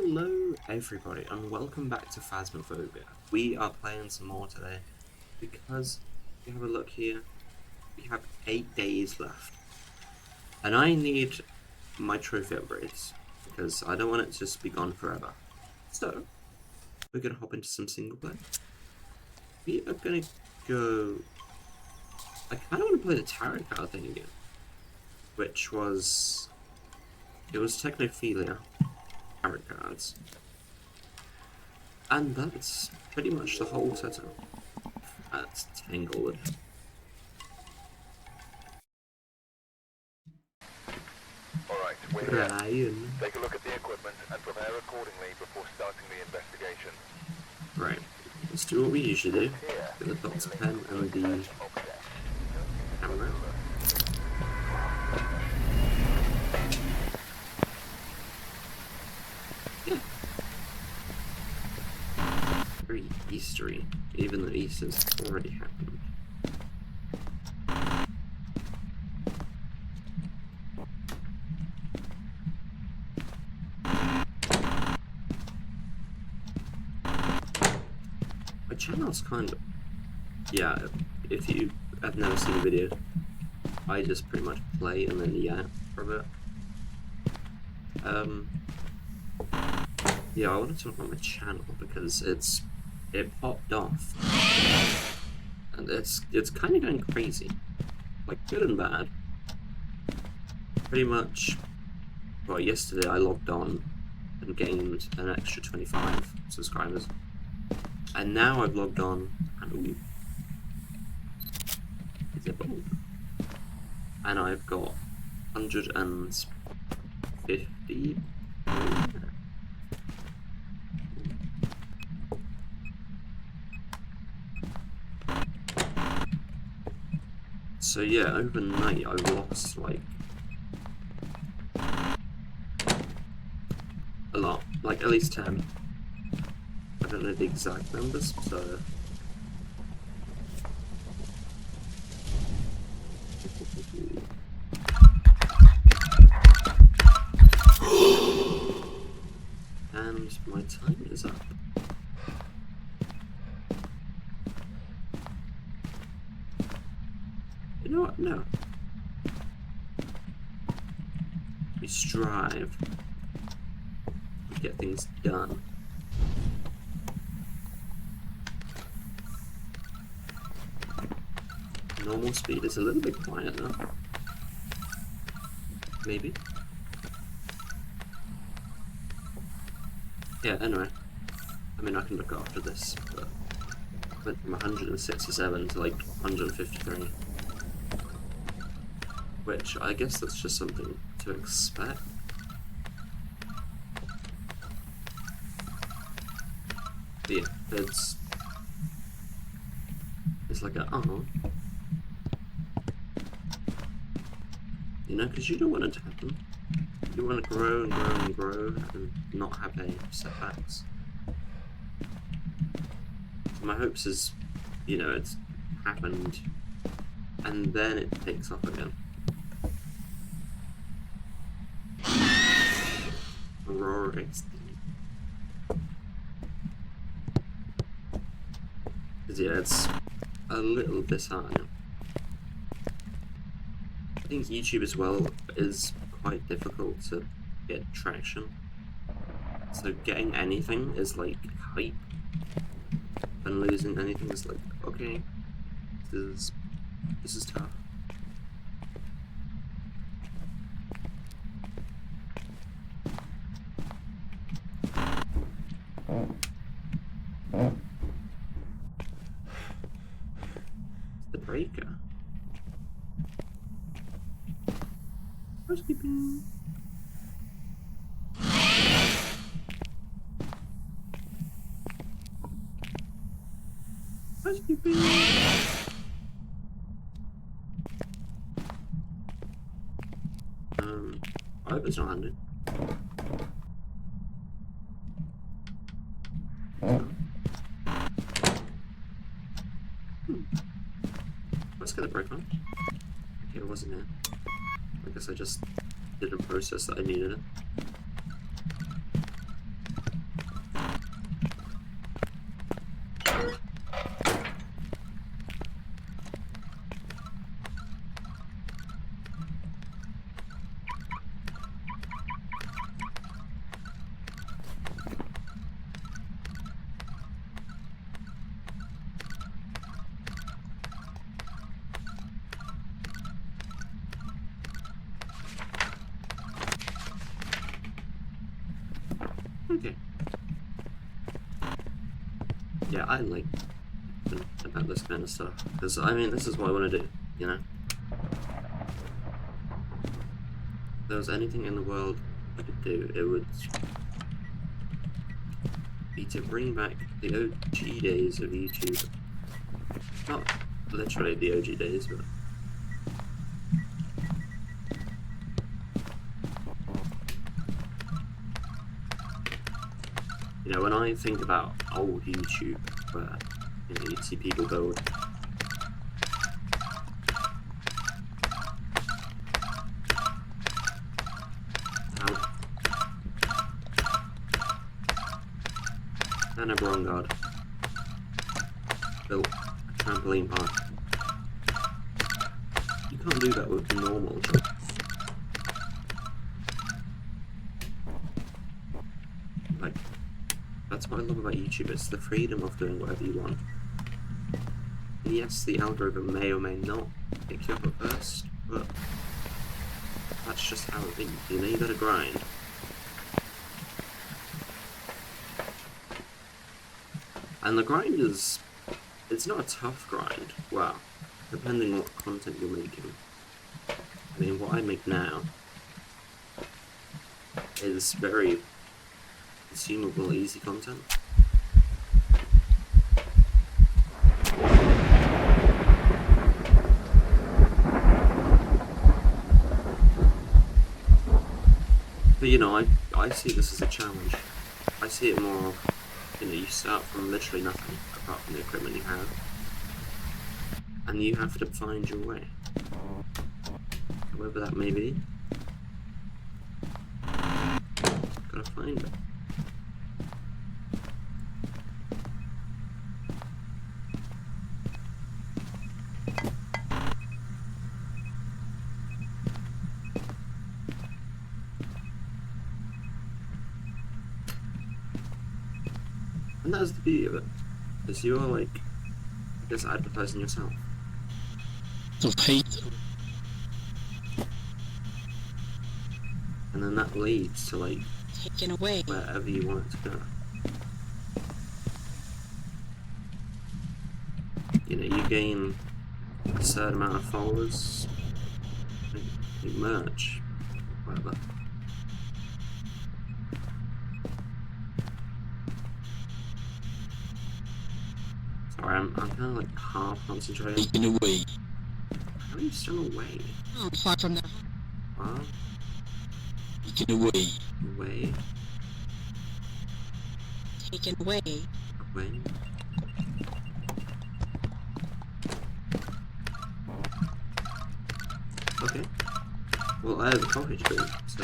Hello everybody and welcome back to Phasmophobia. We are playing some more today because, if you have a look here, we have 8 days left. And I need my trophy upgrades because I don't want it to just be gone forever. So, we're going to hop into some single play. We are going to go... I kind of want to play the tarot card thing again. Which was... It was Technophilia. Tarot cards. And that's pretty much the whole setup. That's Tanglewood. Alright, we're here. Take a look at the equipment and prepare accordingly before starting the investigation. Right. Let's do what we usually do. Get the doctor pen and the camera. Yeah. Very Eastery, even though Easter's already happened. My channel's kind of... Yeah, if you have never seen a video, I just pretty much play and then yap for a bit. Yeah, I want to talk about my channel because it popped off, and it's kind of going crazy, like good and bad. Pretty much, well, yesterday I logged on and gained an extra 25 subscribers, and now I've logged on and and I've got 150. So yeah, overnight I lost like a lot, like at least 10. I don't know the exact numbers, so and my time is up. You know what? No. We strive to get things done. Normal speed is a little bit quiet though. Maybe. Yeah, anyway. I mean, I can look after this, but I went from 167 to like 153. Which, I guess that's just something to expect. But yeah, it's like a, you know, because you don't want it to happen. You want to grow and grow and grow and not have any setbacks. So my hopes is, you know, it's happened and then it takes off again. Because yeah, it's a little disheartening. I think YouTube as well is quite difficult to get traction. So getting anything is like hype, and losing anything is like, okay, this is tough. The breaker. Housekeeping. Housekeeping. I hope it's not handed. Let's get the brake on. Okay, it wasn't there. I guess I just didn't process that I needed it. Okay. Yeah, I like about this kind of stuff, because I mean, this is what I want to do, you know? If there was anything in the world I could do, it would be to bring back the OG days of YouTube. Not literally the OG days, but you know, when I think about old YouTube, where you know, you'd see people build and a guard built a trampoline park. You can't do that with normal jobs. Like, that's what I love about YouTube, it's the freedom of doing whatever you want. And yes, the algorithm may or may not pick you up at first, but that's just how it is, you know, you gotta grind. And the grind is, it's not a tough grind, well, depending on what content you're making. I mean, what I make now is very consumable, easy content. But you know, I see this as a challenge. I see it more of, you know, you start from literally nothing, apart from the equipment you have, and you have to find your way, however that may be. Gotta find it. And that's the beauty of it, is you're like, I guess, advertising yourself. Of hate. And then that leads to like, Taken away. Wherever you want it to go. You know, you gain a certain amount of followers, merch, whatever. Sorry, I'm kind of like half concentrating. Taken away. How are you still away? Oh, far from the. What? Taken away. Away? Taken away. Away? Okay. Well, I have a coffee tree, so...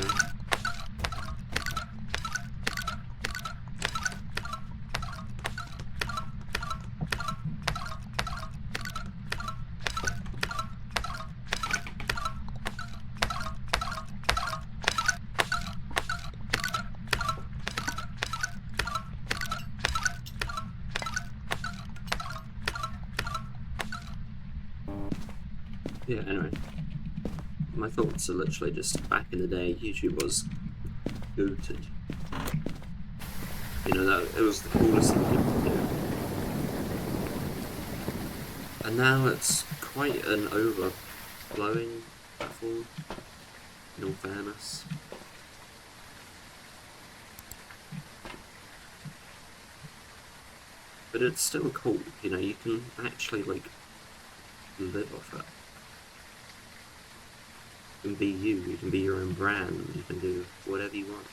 Yeah, anyway. My thoughts are literally just, back in the day, YouTube was gooted. You know, that it was the coolest thing people could do. And now it's quite an overflowing platform, in all fairness. But it's still cool, you know, you can actually, like, live off it. You can be you can be your own brand, you can do whatever you want.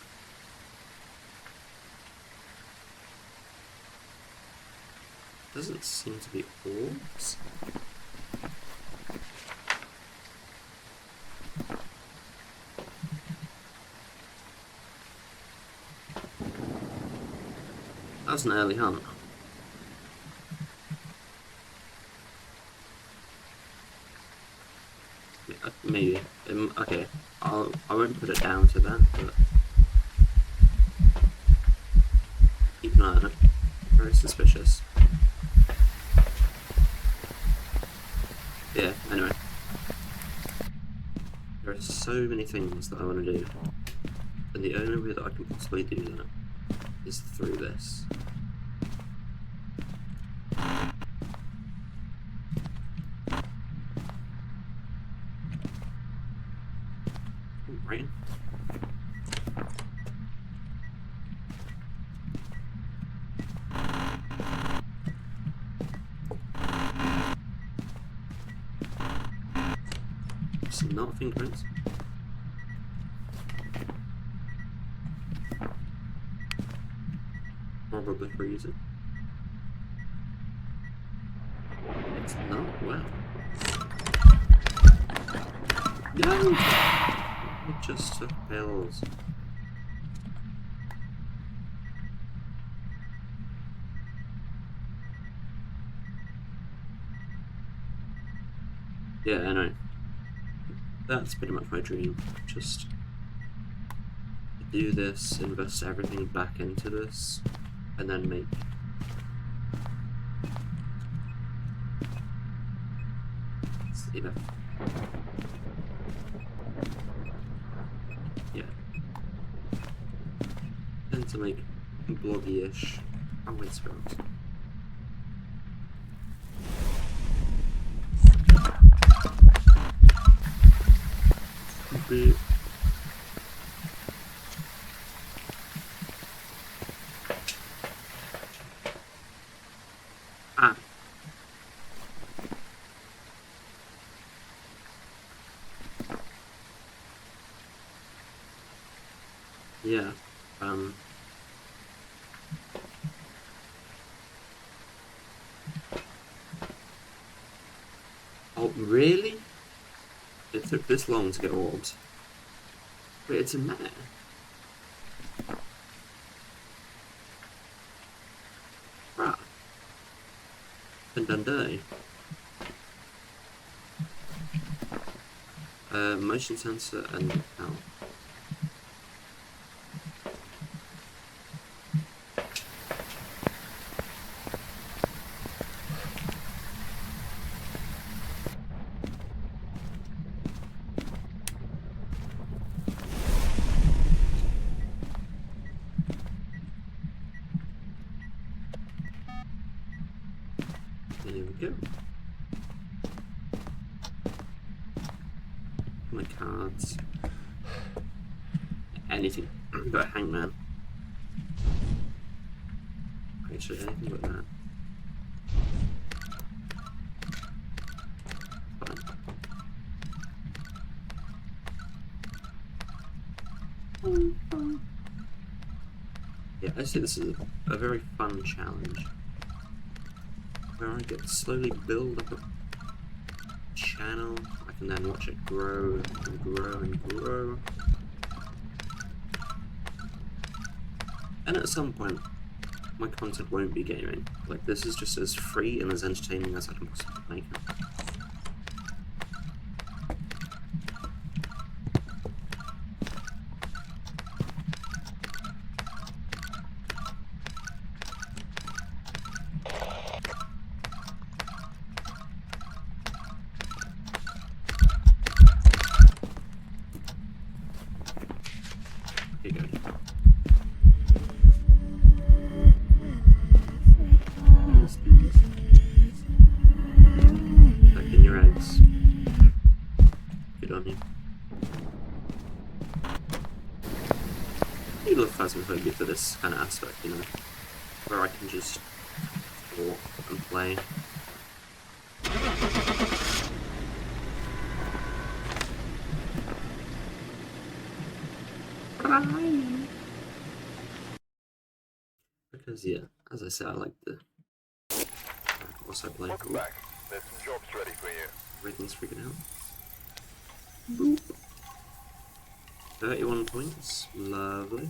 Doesn't seem to be orbs. That was an early hunt. Maybe. Okay, I won't put it down to that, but keep an eye on it. Very suspicious. Yeah, anyway. There are so many things that I want to do, and the only way that I can possibly do that is through this. Right. It's not fingerprints. Probably freezing. It's not well. No! It just took pills. Yeah, I know. That's pretty much my dream. Just do this, invest everything back into this, and then make enough. Yeah. And to make bloggy-ish experiments. Beep. Ah. Yeah. Oh, really? It took this long to get orbs. Wait, it's a mare. Right. Been done dirty. Motion sensor and how? There we go. My cards. Anything but hangman. Actually, anything but that. Fine. Yeah, I see this is a very fun challenge. Where I get to slowly build up a channel. I can then watch it grow and grow and grow. And at some point, my content won't be gaming. Like, this is just as free and as entertaining as I can possibly make it. Here you go. Back in your eggs. Good on you. You love Phasmophobia for this kind of aspect, you know, where I can just walk and play. Because, yeah, as I said, I like the... What's I playing? Welcome back. There's some jobs ready for you. Everything's freaking out. Boop. 31 points. Lovely.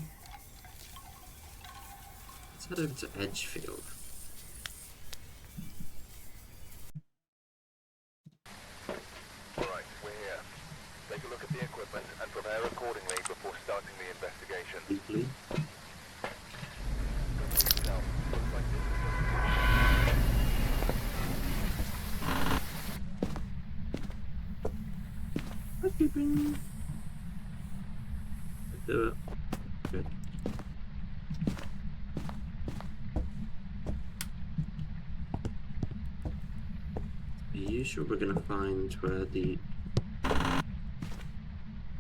Let's head over to Edgefield. Alright, we're here. Take a look at the equipment and prepare accordingly before starting the investigation. Deeply. Housekeeping. Do it. Good. Usually we're gonna find where the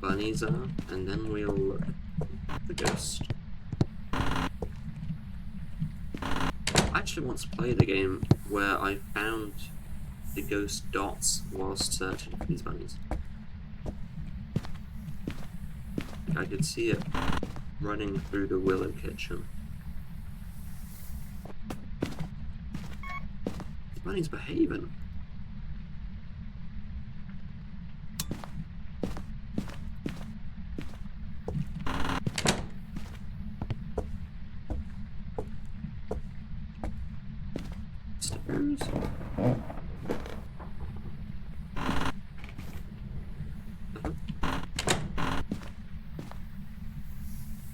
bunnies are, and then we'll look at the ghost. I actually once played a game where I found the ghost dots whilst searching for these bunnies. I could see it running through the Willow kitchen. The bunny's behaving. Stickers.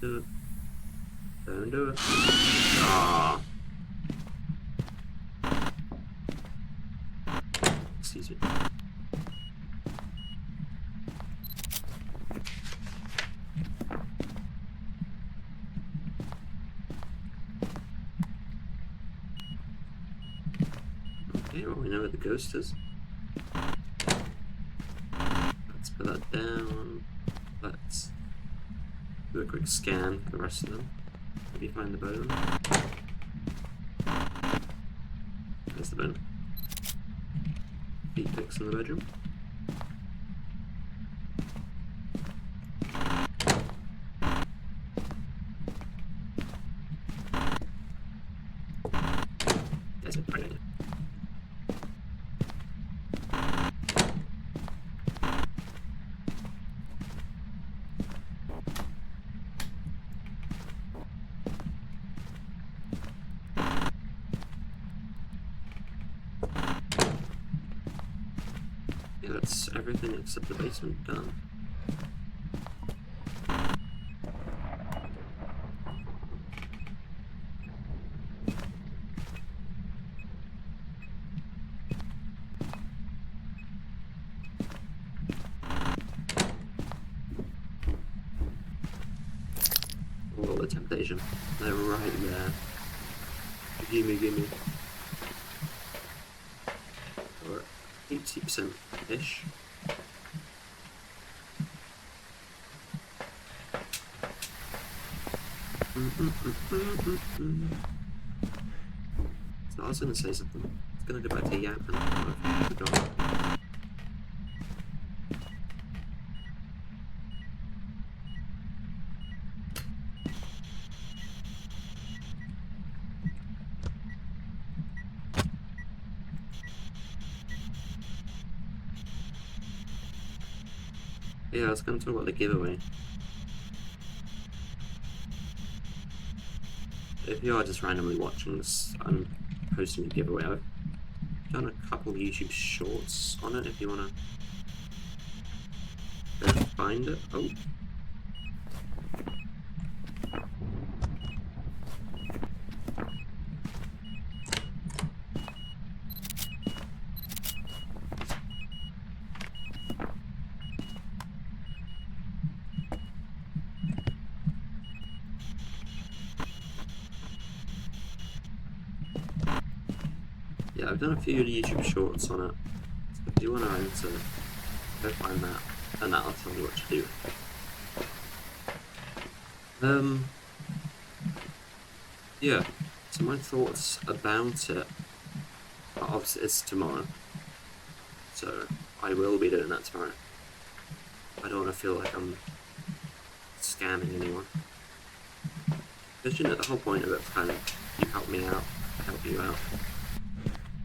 Do it. Don't do it. Ah. Excuse me. Okay, well we know where the ghost is. Let's put that down. Let's do a quick scan for the rest of them. Maybe find the bone. There's the bone. Feet pics in the bedroom. There's a predator. Yeah, that's everything except the basement done. Oh, the temptation. They're right there. Gimme, gimme. Or 80%-ish. So I was gonna say something. I was gonna go back to Yapping. I forgot. Yeah, I was going to talk about the giveaway. If you are just randomly watching this, I'm posting a giveaway. I've done a couple YouTube shorts on it if you want to go find it. Oh. Yeah, I've done a few YouTube shorts on it. So if you want to enter, go find that, and that'll tell you what to do. Yeah, so my thoughts about it, obviously it's tomorrow, so I will be doing that tomorrow. I don't want to feel like I'm scamming anyone. Because, you know, the whole point of it is kind of, you help me out, I help you out.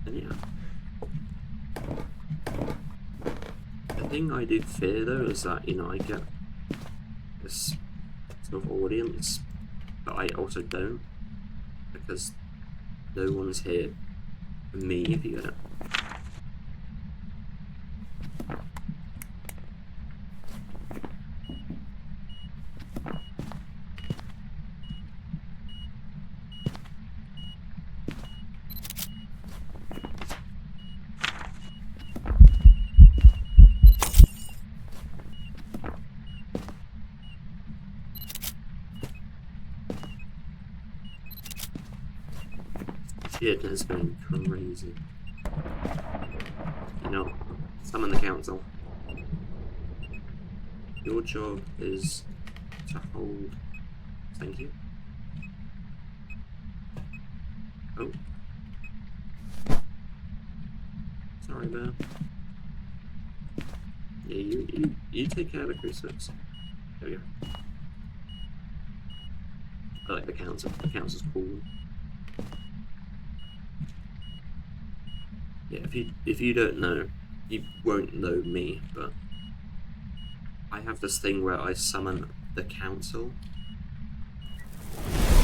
And yeah. The thing I do fear though is that, you know, I get this sort of audience, but I also don't, because no one's here for me, if you get it. Shit, that's going crazy. No. Summon the council. Your job is to hold... Thank you. Oh. Sorry, man. Yeah, you take care of the crucifix. There we go. I like the council. The council's cool. Yeah, if you don't know, you won't know me, but I have this thing where I summon the council,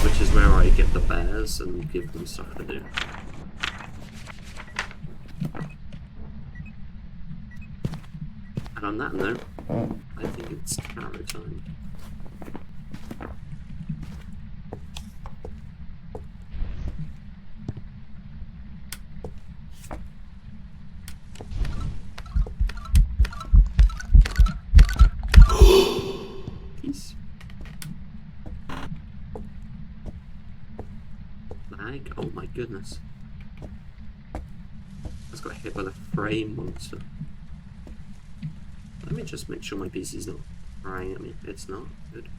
which is where I get the bears and give them stuff to do. And on that note, I think it's carrot time. Peace. Lag? Oh my goodness. I just got hit by the frame monster. Let me just make sure my PC's not crying at me. It's not. Good.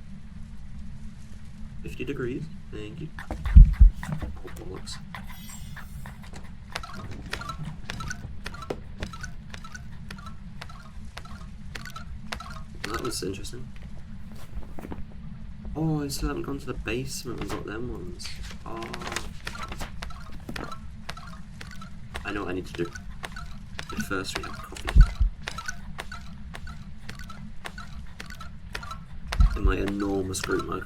50 degrees. Thank you. Oh, bollocks. That was interesting. Oh, I still haven't gone to the basement and got them ones. Oh. I know what I need to do. But first we have coffee. In my enormous group mug.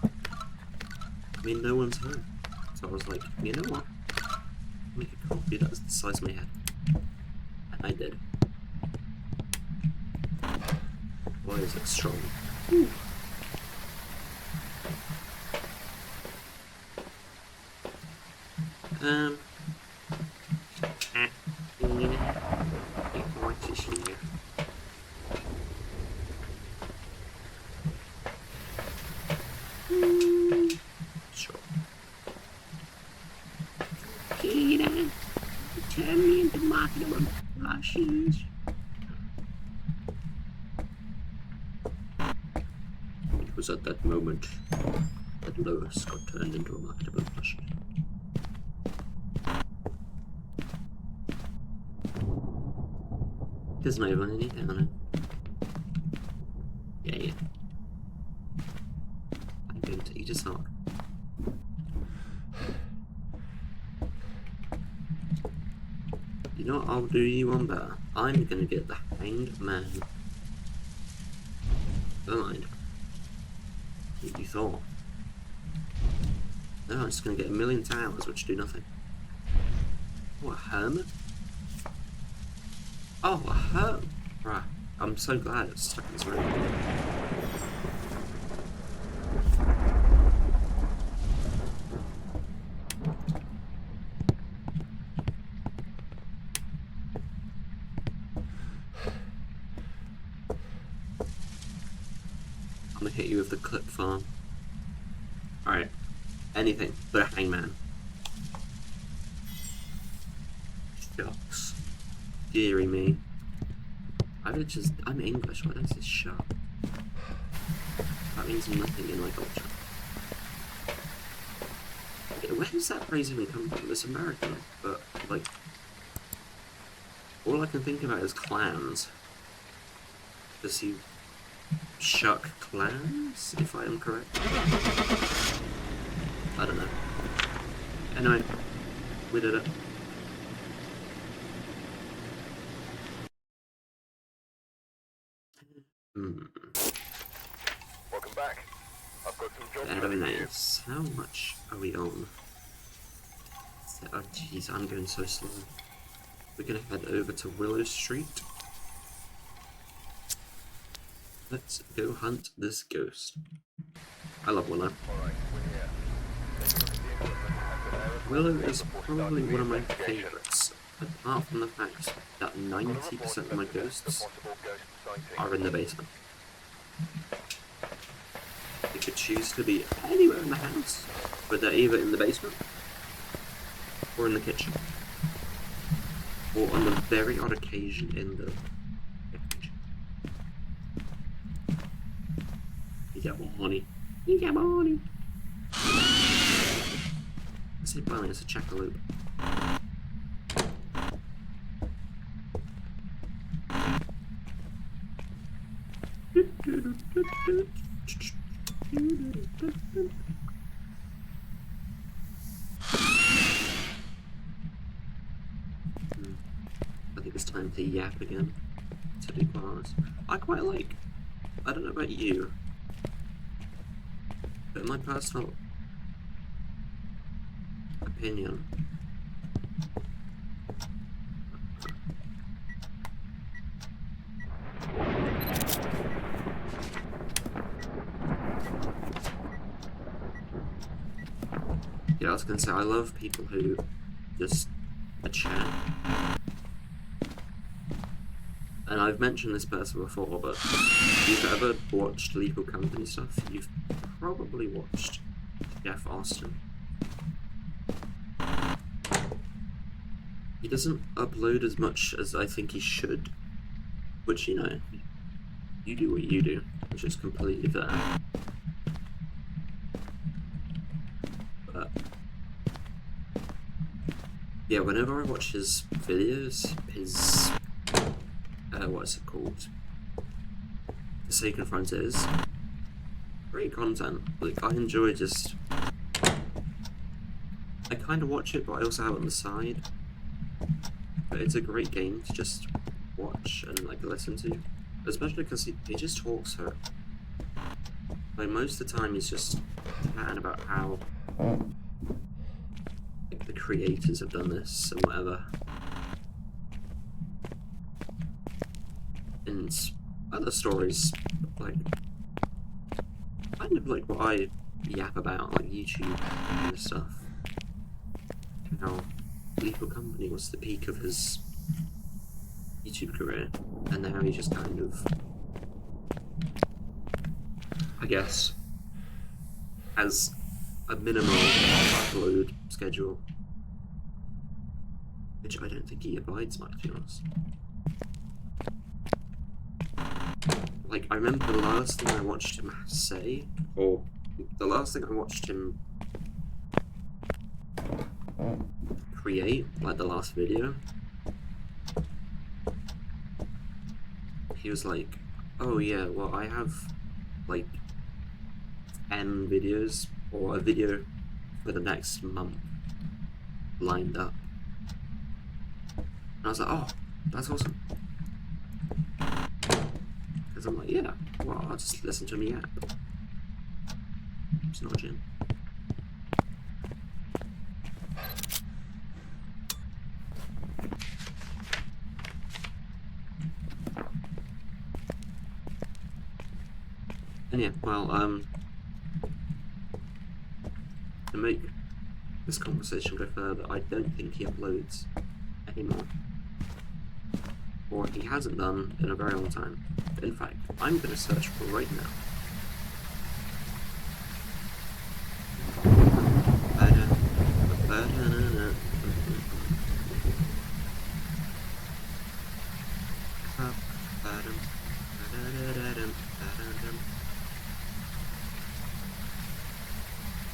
I mean, no one's home. So I was like, you know what? Make a coffee that's the size of my head. And I did. Why is it strong? Ooh. Sure. Kira, turn me into marketable plushies. It was at that moment that Lois got turned into a marketable plushie. There's no one in it, down it. Yeah. I'm going to eat a sock. You know what, I'll do you one better. I'm gonna get the Hanged Man. Never mind. What you thought? No, I'm just gonna get a million towers which do nothing. Oh, a hermit? Oh, a hermit! Right, I'm so glad it's stuck in this room. I'm gonna hit you with the clip farm. Alright. Anything but a hangman. Shucks. Deary me. I'm English, why does this sharp? That means nothing in my culture. Okay, where does that phrase even come from? It's American, but like all I can think about is clans. Does he shuck clans, if I am correct? I don't know. Anyway, we did it. Welcome back. I've got some jobs Very ready for you. nice. How much are we on? Oh jeez, I'm going so slow. We're gonna head over to Willow Street. Let's go hunt this ghost. I love Willow. Alright, we're here. Take a look at the equipment and prepare a Willow report is before probably starting the one of my investigation. favourites, apart from the fact that 90% of my ghosts Possible ghost sighting. are in the basement. You could choose to be anywhere in the house, but they're either in the basement, or in the kitchen, or on the very odd occasion in the you get more honey. You get more honey. I say finally it's a jackalope. I think it's time to yap again, to be quite honest. I quite like, I don't know about you, but in my personal opinion, yeah, I was gonna say, I love people who just chat. And I've mentioned this person before, but if you've ever watched Legal Company stuff, you've probably watched Jeff Austin. He doesn't upload as much as I think he should, which, you know, you do what you do, which is completely fair. But yeah, whenever I watch his videos, his what is it called? The Sacred Frontiers. Great content. Like, I enjoy just... I kind of watch it, but I also have it on the side. But it's a great game to just watch and, like, listen to. Especially because he just talks for... Like, most of the time he's just chatting about how... like, the creators have done this and whatever. And other stories, like, kind of like what I yap about, like YouTube and stuff. How Lethal Company was the peak of his YouTube career, and now he just kind of, I guess, has a minimal upload schedule, which I don't think he abides by, to be honest. Like, I remember the last thing I watched him say, or the last thing I watched him create, like the last video, he was like, oh yeah, well I have like 10 videos, or a video for the next month lined up. And I was like, oh, that's awesome. Because I'm like, yeah, well, I'll just listen to me yap. It's not a gym. And yeah, well, to make this conversation go further, I don't think he uploads anymore. Or he hasn't done in a very long time. In fact, I'm going to search for right now.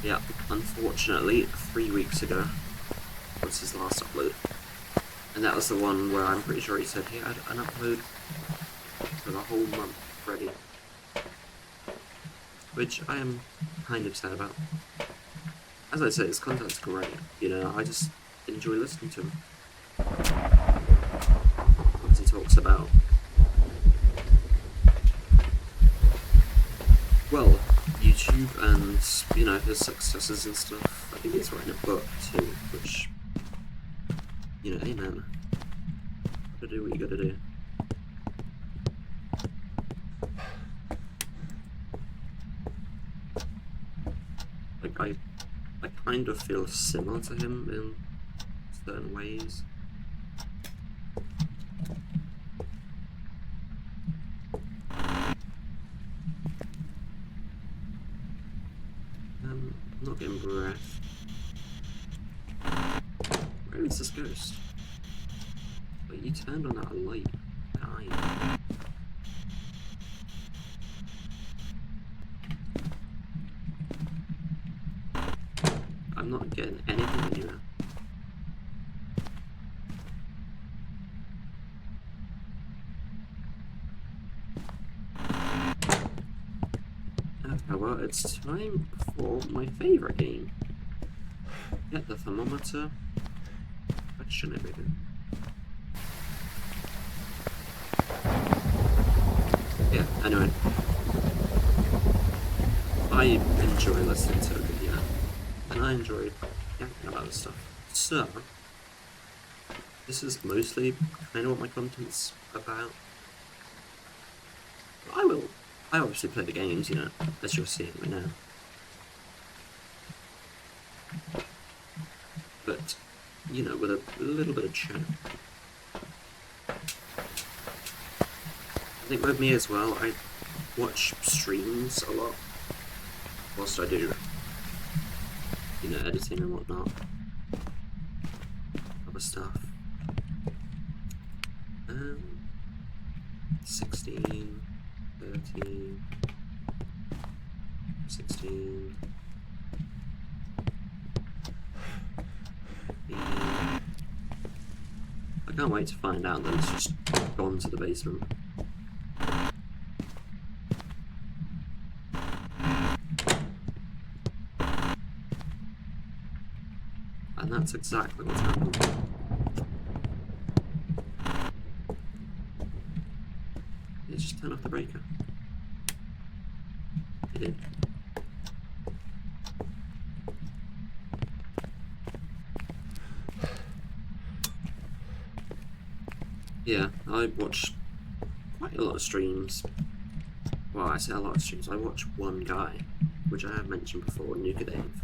Yeah, unfortunately, 3 weeks ago was his last upload. And that was the one where I'm pretty sure he said he had an upload for the whole month ready. Which I am kind of sad about. As I say, his content's great, you know, I just enjoy listening to him. As he talks about, well, YouTube and, you know, his successes and stuff. I think he's writing a book too, which, you know, hey man, gotta do what you gotta do. Like, I kind of feel similar to him in certain ways. I'm not getting breath. Where is this ghost? You turned on that light. Aye. I'm not getting anything anywhere. Okay, well, it's time for my favourite game. Get the thermometer. Question everything. Yeah, anyway. I enjoy listening to it, yeah. And I enjoy yapping about this stuff. So, this is mostly kind of what my content's about. I obviously play the games, you know, as you're seeing right now. But, you know, with a little bit of chat. I think with me as well, I watch streams a lot. Whilst I do, you know, editing and whatnot. Other stuff. 16, 13, 16, 15. I can't wait to find out that it's just gone to the basement. And that's exactly what's happened. Yeah, just turn off the breaker. It did. Yeah, I watch quite a lot of streams. Well, I say a lot of streams. I watch one guy, which I have mentioned before, Nuka Dave.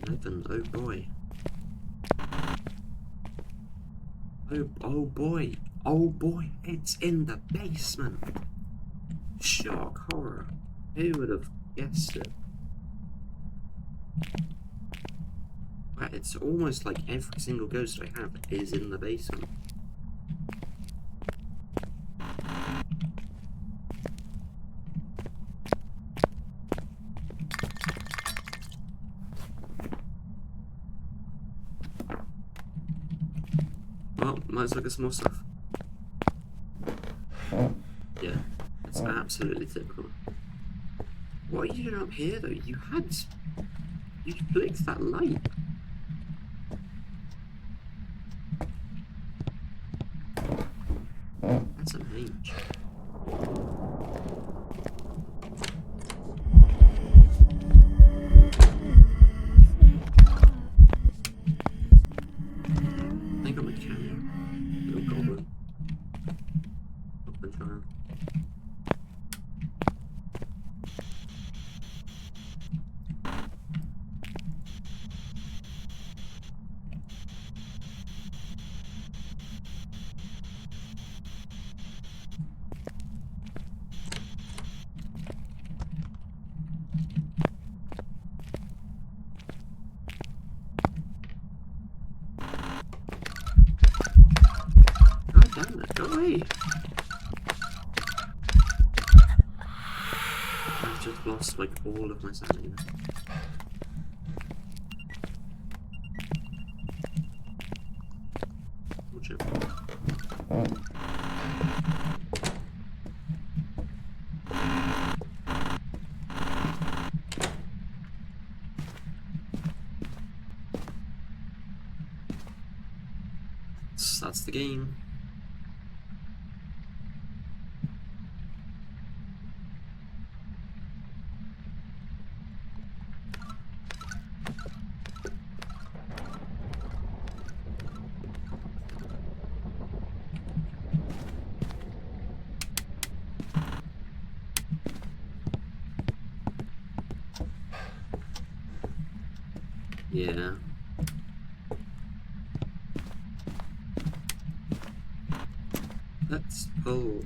11, oh boy. Oh boy, it's in the basement. Shock horror. Who would have guessed it? Well, it's almost like every single ghost I have is in the basement. Well, might as well get some more stuff. Yeah, it's absolutely typical. What are you doing up here though? You flicked that light. That's a mage. I got my camera. Little goblin. Goblin child. God damn it, go away! I've just lost like all of my sanity now. Watch it. That's the game. Yeah. Let's pull.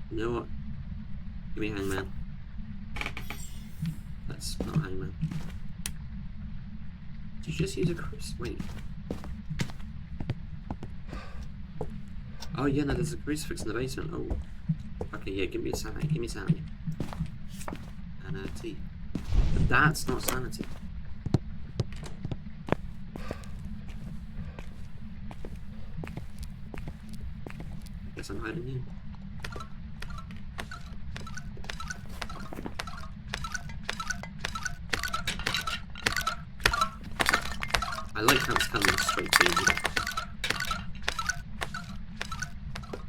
You know what? Give me hangman. That's not hangman. Did you just use a crucifix? Wait. Oh yeah, no, there's a crucifix in the basement. Oh. Okay, yeah, give me a sanity. Give me sanity. And a tea. But that's not sanity. I guess I'm hiding here. I like how it's coming straight to you.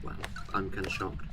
Wow, I'm kind of shocked.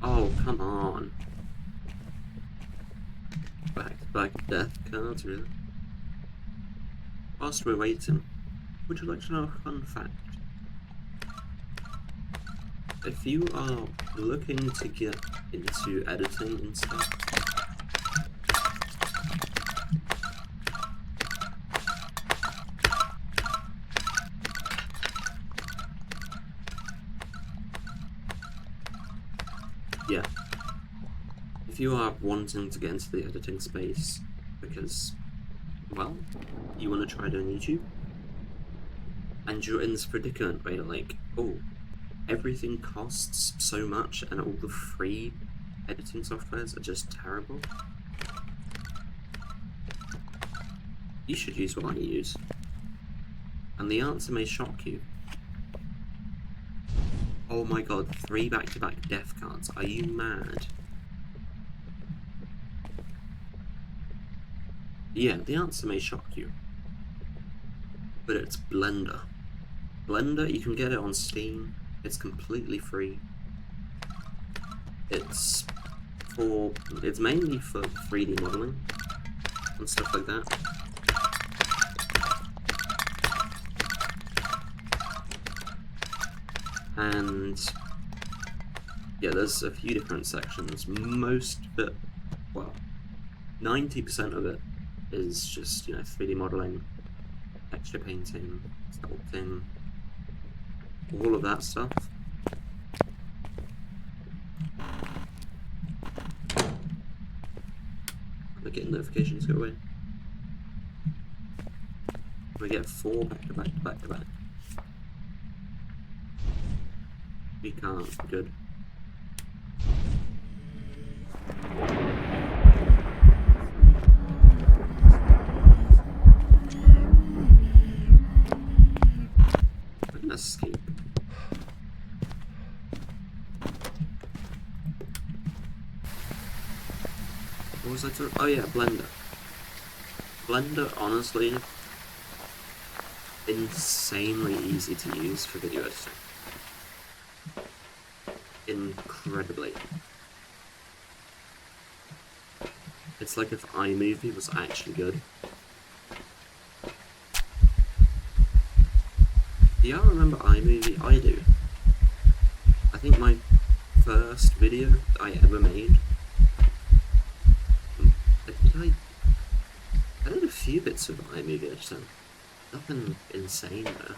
Oh, come on. Back death cards, really? Whilst we're waiting, would you like to know a fun fact? If you are looking to get into editing and stuff, yeah. If you are wanting to get into the editing space because, well, you want to try doing YouTube, and you're in this predicament where you're like, oh, everything costs so much and all the free editing softwares are just terrible, you should use what I use. And the answer may shock you. Oh my god, 3 back-to-back death cards. Are you mad? Yeah, the answer may shock you. But it's Blender. Blender, you can get it on Steam. It's completely free. It's mainly for 3D modeling and stuff like that. And yeah, there's a few different sections. Most of it, well, 90% of it is just, 3D modeling, texture painting, sculpting, all of that stuff. We're getting notifications, go away. We get 4 back-to-back. We can't, good. I'm gonna escape. What was I talking? Oh yeah, Blender. Blender, honestly, insanely easy to use for video editing. Incredibly. It's like if iMovie was actually good. Do y'all remember iMovie? I do. I think my first video that I ever made, I did a few bits of iMovie editing. Nothing insane though.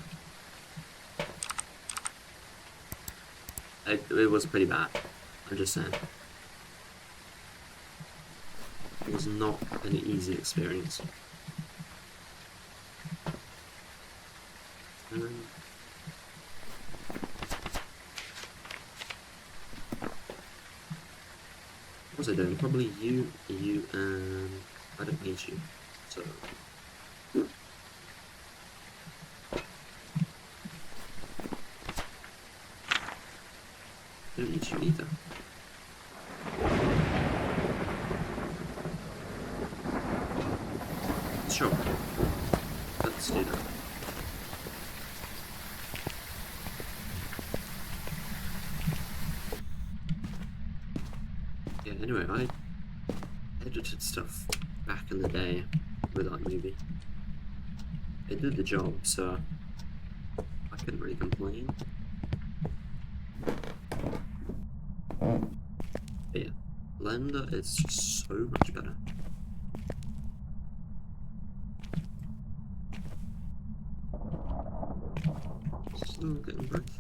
It was pretty bad. I'm just saying. It was not an easy experience. What was I doing? Probably you, and I don't need you. So. I don't need you either. Sure. Let's do that. Anyway, I edited stuff back in the day with that movie. It did the job, so I couldn't really complain. But yeah, Blender is just so much better. Still getting breath.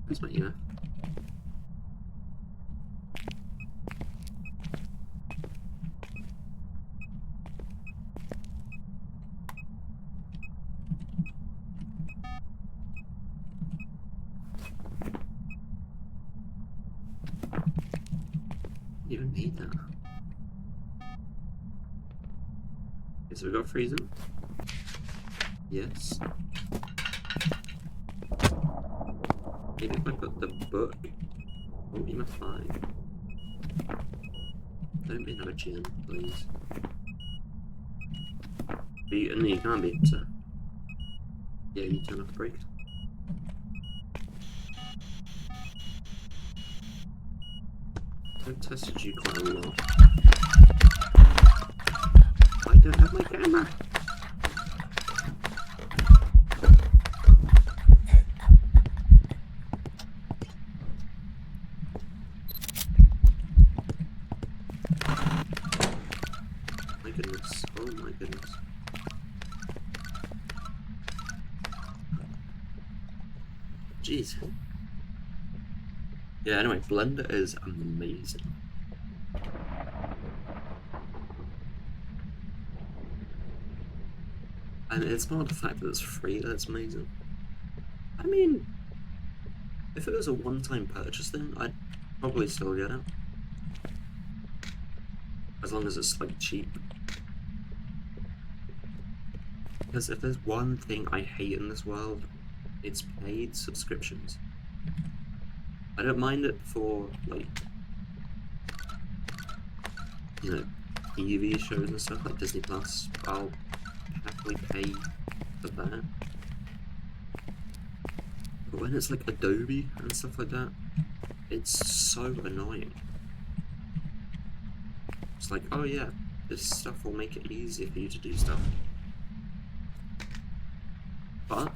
Where's my ear? Even need that. Okay, so we got freezer. Yes. Maybe if I put the book, won't be my fine. Don't be another chin, please. But you, no, you can't be, so. Yeah, you turn off the brake. I've tested you quite a lot. I don't have my camera. My goodness. Oh my goodness. Jeez. Yeah, anyway, Blender is amazing. And it's not the fact that it's free that's amazing. I mean, if it was a one-time purchase thing, I'd probably still get it. As long as it's, like, cheap. Because if there's one thing I hate in this world, it's paid subscriptions. I don't mind it for, like, you know, TV shows and stuff like Disney Plus. I'll happily pay for that. But when it's like Adobe and stuff like that, it's so annoying. It's like, oh yeah, this stuff will make it easier for you to do stuff. But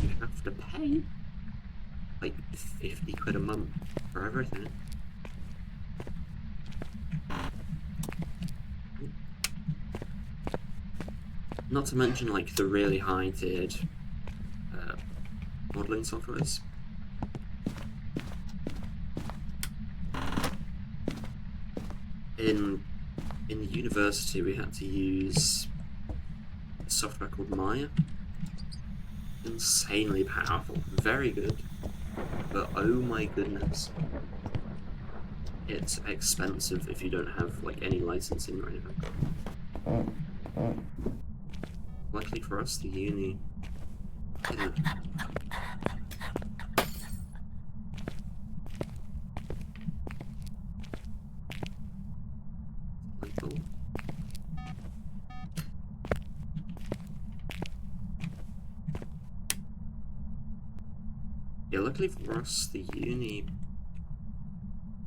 you have to pay like 50 quid a month for everything. Not to mention like the really high tiered modelling softwares. In the university we had to use a software called Maya. Insanely powerful, very good. But oh my goodness, it's expensive if you don't have like any licensing or anything. Luckily for us, the uni didn't. Yeah, luckily for us, the uni...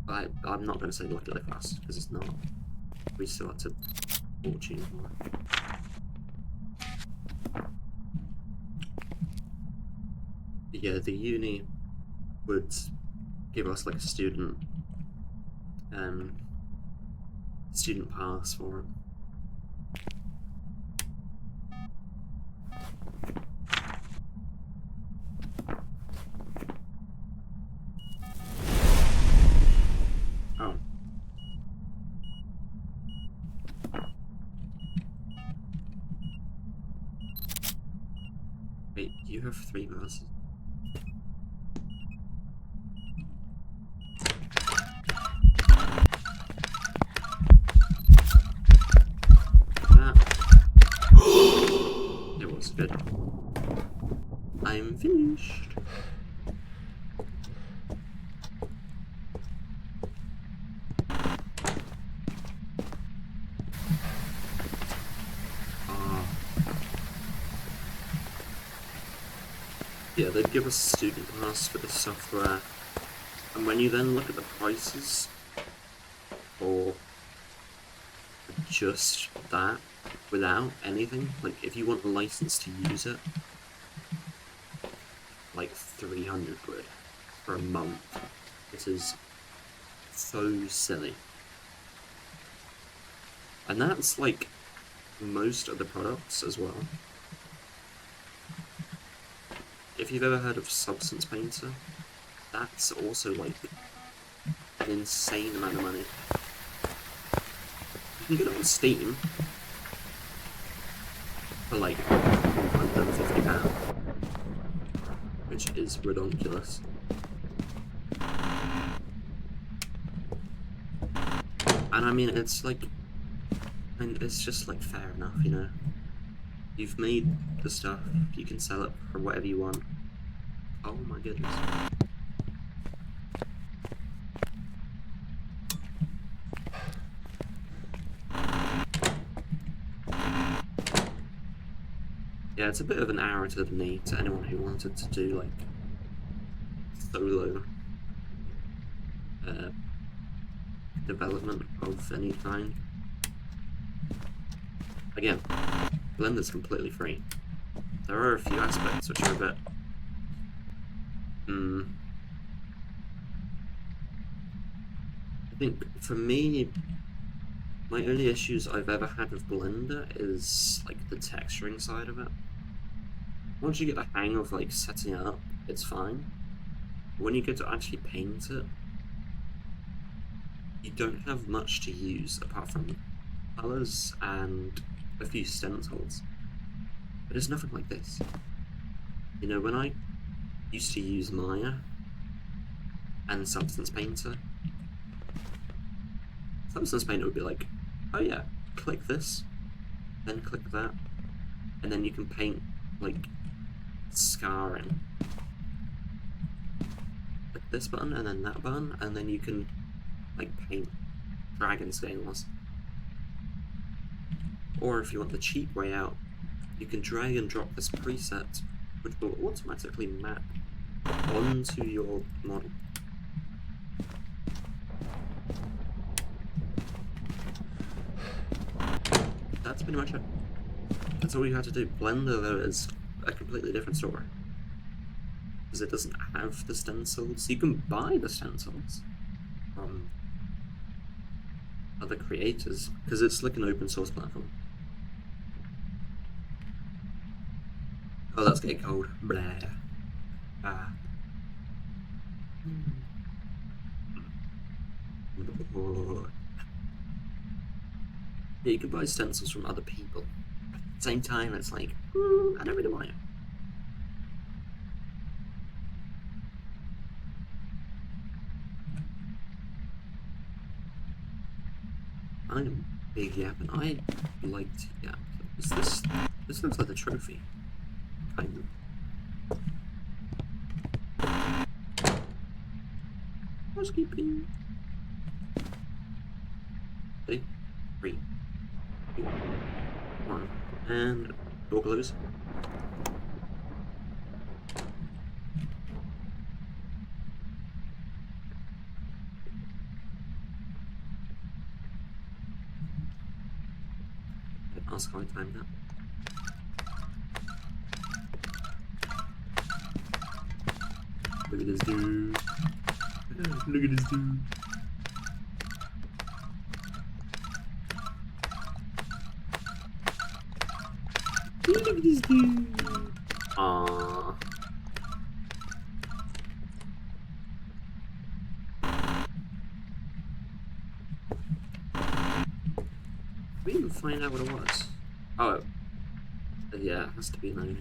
I'm not going to say luckily for us, because it's not. We still had to fortune for it. Yeah, the uni would give us like a student pass for it. Oh. Wait, you have 3 glasses. It was good. I'm finished. Yeah, they'd give us a student pass for the software, and when you then look at the prices for just that, without anything, like if you want a license to use it, like 300 quid for a month. This is so silly. And that's like most of the products as well. If you've ever heard of Substance Painter, that's also like an insane amount of money. You can get it on Steam for like £150, which is ridiculous. And I mean, it's like, and it's just like fair enough, you know. You've made the stuff, you can sell it for whatever you want. Oh my goodness. Yeah, it's a bit of an arrow to the knee to anyone who wanted to do like solo development of any kind. Again, Blender's completely free. There are a few aspects which are a bit I think for me, my only issues I've ever had with Blender is like the texturing side of it. Once you get the hang of like setting it up, it's fine. But when you get to actually paint it, you don't have much to use apart from colors and a few stencils. But it's nothing like this. You know, when I used to use Maya and Substance Painter, Substance Painter would be like, oh yeah, click this, then click that, and then you can paint like scarring. Click this button and then that button, and then you can like paint dragon scales. Or if you want the cheap way out, you can drag and drop this preset, which will automatically map onto your model. That's pretty much it. That's all you have to do. Blender, though, is a completely different story. Because it doesn't have the stencils. You can buy the stencils from other creators, because it's like an open source platform. Oh, that's getting cold. Blah. Ah. Yeah, you can buy stencils from other people. At the same time, it's like, I don't really want it. I'm big Yapping. I like to yap. This looks like a trophy. Kind of. Housekeeping. Ready? 3, 2, 1, and door close. Ask how I timed that. Look at this dude. Look at this dude. Look at this dude. Aww. We didn't find out what it was. Oh, yeah, it has to be an owner.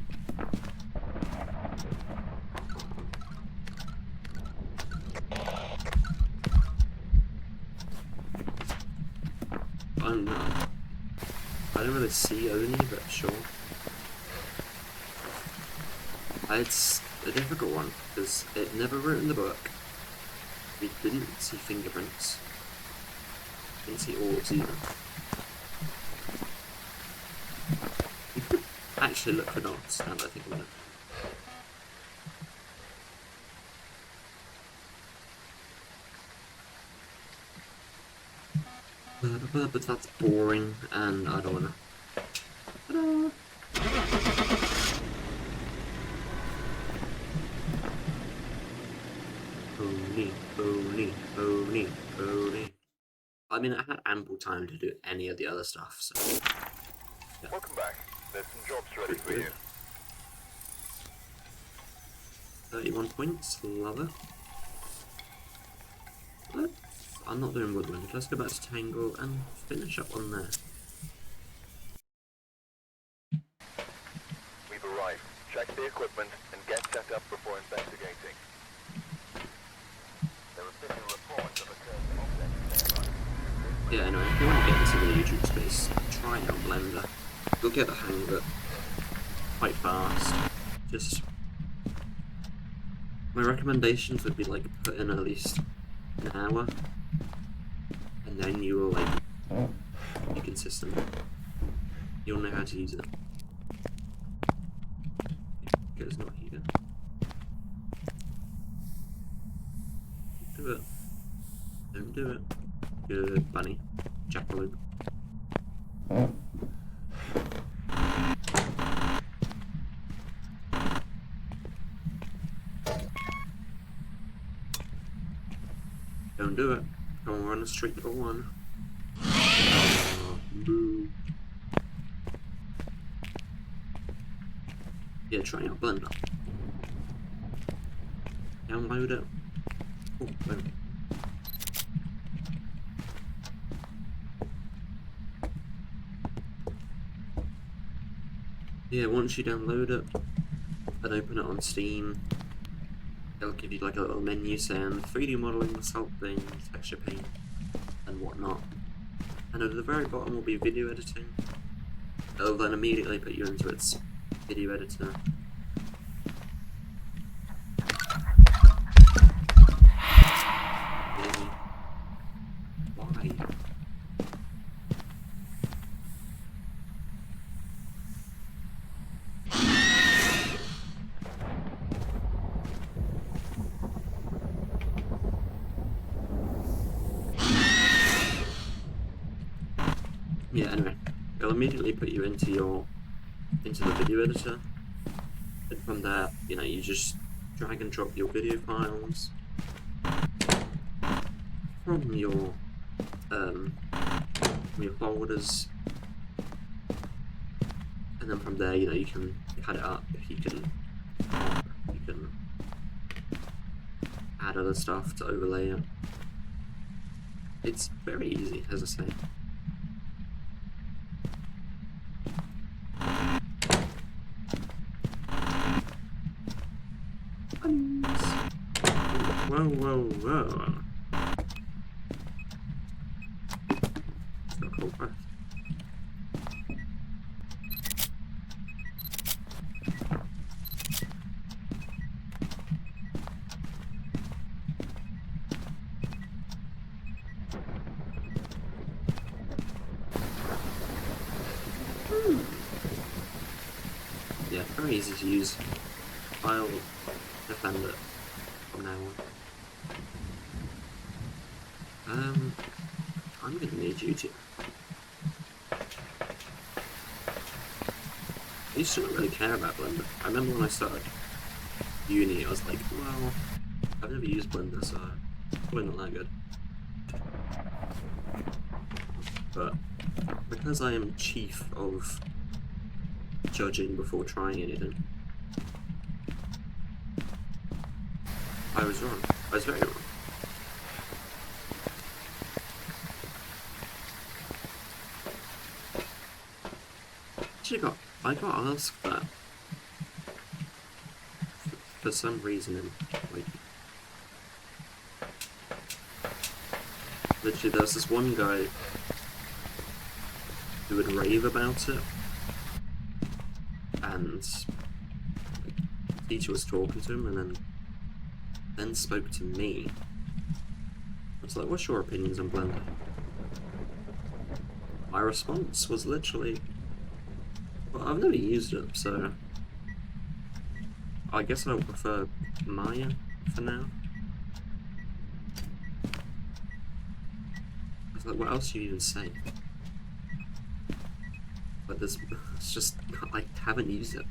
I don't really see Oni, but sure. It's a difficult one, because it never wrote in the book. We didn't see fingerprints. Didn't see orbs either. We could actually look for dots, now that I think about it. But that's boring, and I don't wanna. Ta-da! Pony, pony, pony, pony. I mean, I had ample time to do any of the other stuff, so. Yeah. Welcome back. There's some jobs ready for you. 31 points, love it. I'm not doing woodland. Let's go back to Tangle and finish up on there. We've arrived. Check the equipment and get set up before investigating. There have been reports of a certain object nearby. Yeah, anyway, if you want to get into the YouTube space, try out Blender. You'll get the hang of it quite fast. Just my recommendations would be like put in at least an hour, and then you will like be consistent. You'll know how to use it. It's not here. Do it. Don't do it. Good bunny. Jackalope. Don't do it. Come on, we're on a streak for one. Oh, boo. Yeah, try out Blender. Download it. Oh, wait. Yeah, once you download it and open it on Steam, it'll give you like a little menu saying 3D modeling, sculpting, texture paint, and whatnot. And at the very bottom will be video editing. It'll then immediately put you into its video editor. Really? Why? Yeah, anyway, it'll immediately put you into the video editor, and from there, you know, you just drag and drop your video files from your folders, and then from there, you know, you can cut it up, you can add other stuff to overlay it. It's very easy, as I say. Whoa, whoa, whoa. It's got a cold breath. Yeah, very easy to use. I'll defend it from now on. I'm gonna need YouTube. I used to not really care about Blender. I remember when I started uni, I was like, well, I've never used Blender, so it's probably not that good. But because I am chief of judging before trying anything, I was wrong. I was very wrong. Actually, I got asked that for some reason. Like, literally, there was this one guy who would rave about it, and like, the teacher was talking to him, and then spoke to me. I was like, what's your opinions on Blender? My response was literally, well, I've never used it, so I guess I would prefer Maya for now. I It's like, what else do you even say? But there's, it's just, I haven't used it.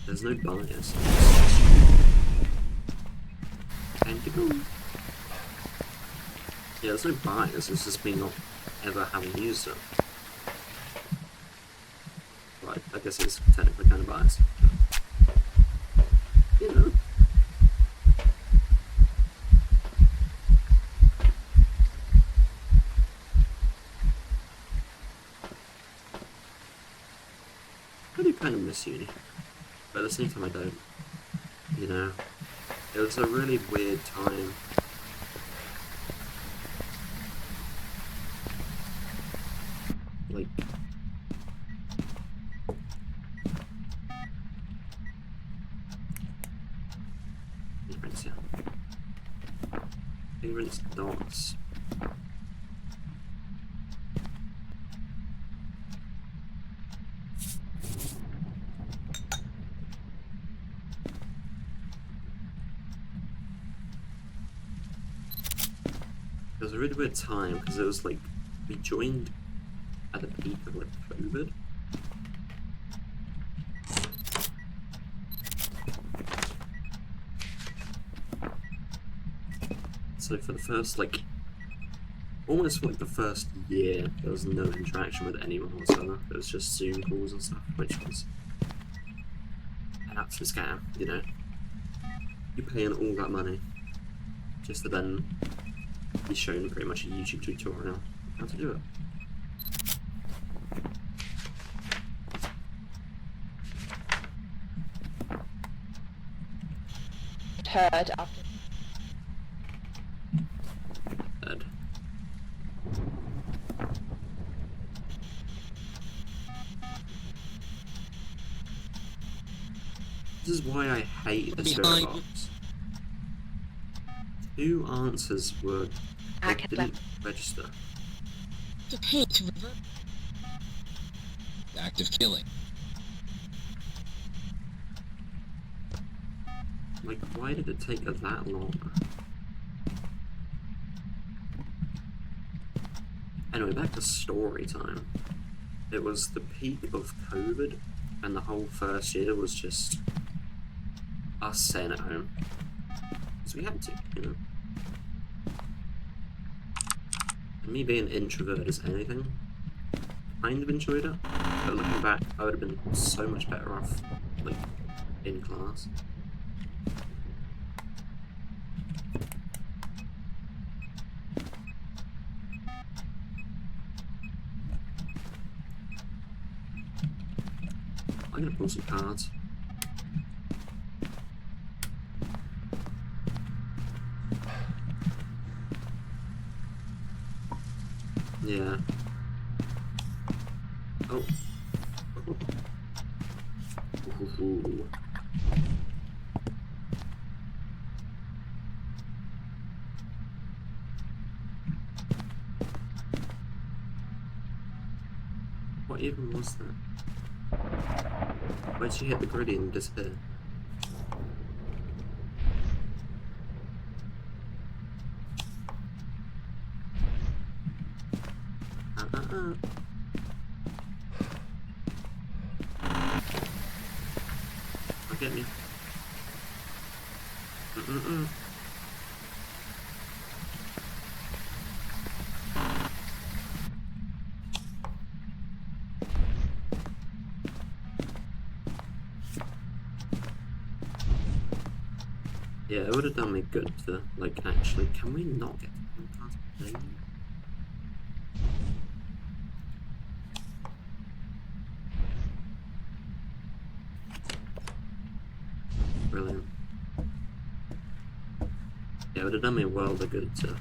There's no bias. Tentacle? Yeah, there's no bias, it's just me not ever having used it. Right, I guess it's technically kind of biased. You know. I do kind of miss uni, but at the same time I don't. You know, it was a really weird time. Like, ignorance, yeah. Ignorance dots. It was a really weird time because it was like we joined at the peak of like COVID. So for the first like almost for like the first year there was no interaction with anyone whatsoever. It was just Zoom calls and stuff, which was an absolute scam, you know. You're paying all that money just to then be shown pretty much a YouTube tutorial how to do it. Heard after. Dead. This is why I hate the server Behind. box. 2 answers were they Active didn't register. To pay to revert. Active killing. Like, why did it take that long? Anyway, back to story time. It was the peak of COVID, and the whole first year was just us staying at home. Because we had to, you know. And me being introverted as anything, kind of enjoyed it. But looking back, I would have been so much better off, like, in class. I'm gonna pull some cards. Yeah. Oh. Ooh. What even was that? Where'd she hit the griddy and disappear? I'll get me. Yeah, it would have done me good to, like, actually... Can we not get past the thing? Brilliant. Yeah, it would have done me a world of good to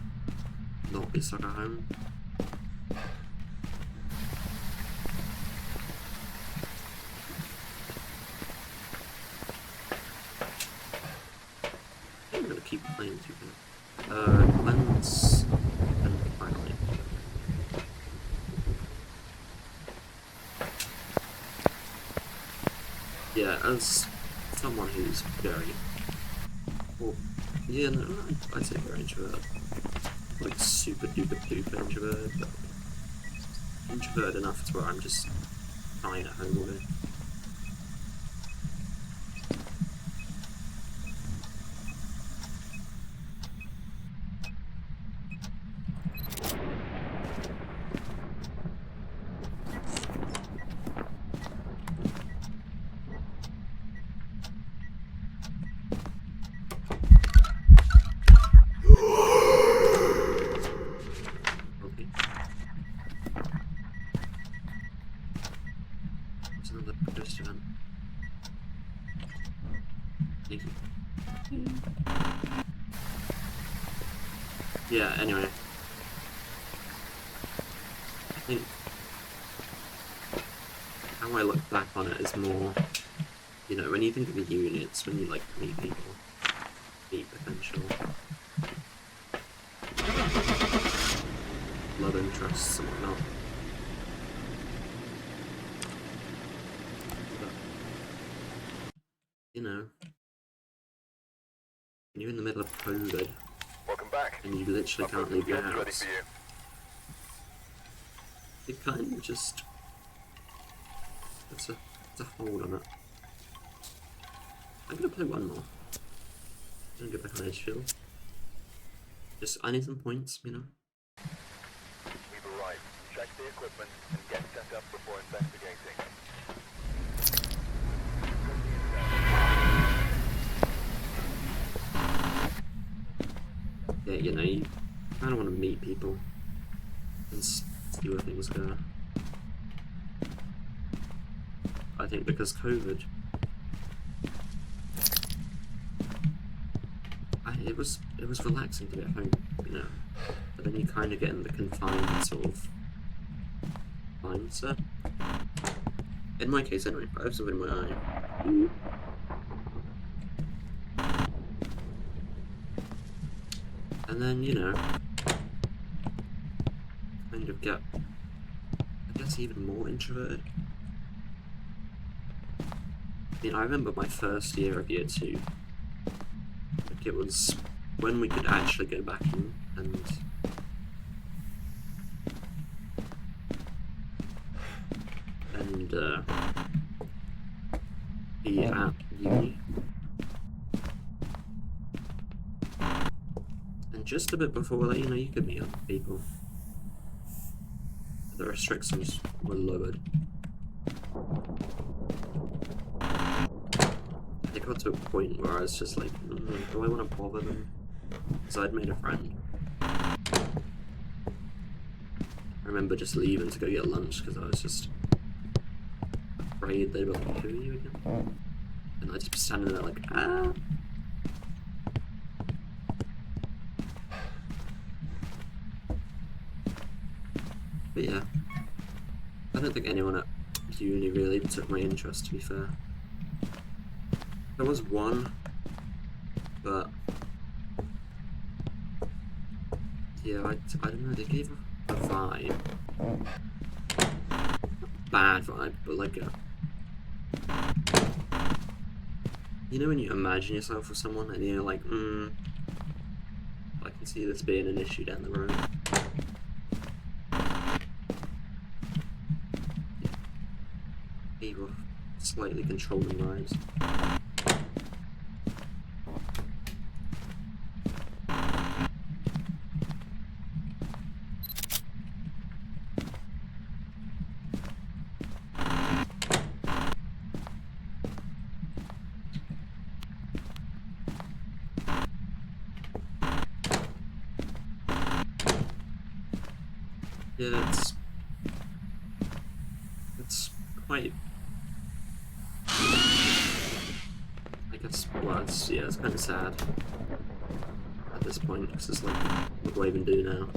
not be stuck at home. I'm gonna keep playing too bad. Lens and highlight. Yeah, as someone who's very Yeah, no, I'd say we're introvert. Like super duper duper introvert, but introvert enough to where I'm just fine at home all day. Okay. What's another ghost event? Thank you. Yeah, anyway. I think how I look back on it is more, you know, when you think of the units, when you like meet people, meet potential love interests and whatnot. But, you know, when you're in the middle of COVID Welcome back. and you literally I've can't got the leave your jobs ready house, for you. it kind of just it's a hold on it. I'm gonna play one more. I'm gonna go back on Edgefield. Just I need some points, you know. We've arrived. Check the equipment and get set up before investigating. Yeah, you know, you kind of want to meet people and see where things go. I think because COVID, it was relaxing to be at home, you know. But then you kind of get in the confined sort of mindset. In my case, anyway, I have something in my eye. And then, you know, kind of get, I guess, even more introverted. I mean, I remember my first year of year 2. Like, it was when we could actually go back and be at uni. And just a bit before that, you know, you could meet other people. The restrictions were lowered. It got to a point where I was just like, do I want to bother them? Because I'd made a friend. I remember just leaving to go get lunch because I was just afraid they'd be like, who are you again? And I'd just be standing there like, ah. But yeah, I don't think anyone at uni really took my interest, to be fair. There was one, but yeah, I don't know, they gave a vibe. Bad vibe, but like a... You know when you imagine yourself with someone and you're like, I can see this being an issue down the road. Evil, slightly controlling vibes. Yeah, it's quite, I guess, well, it's kind of sad at this point, because it's like, what do I even do now?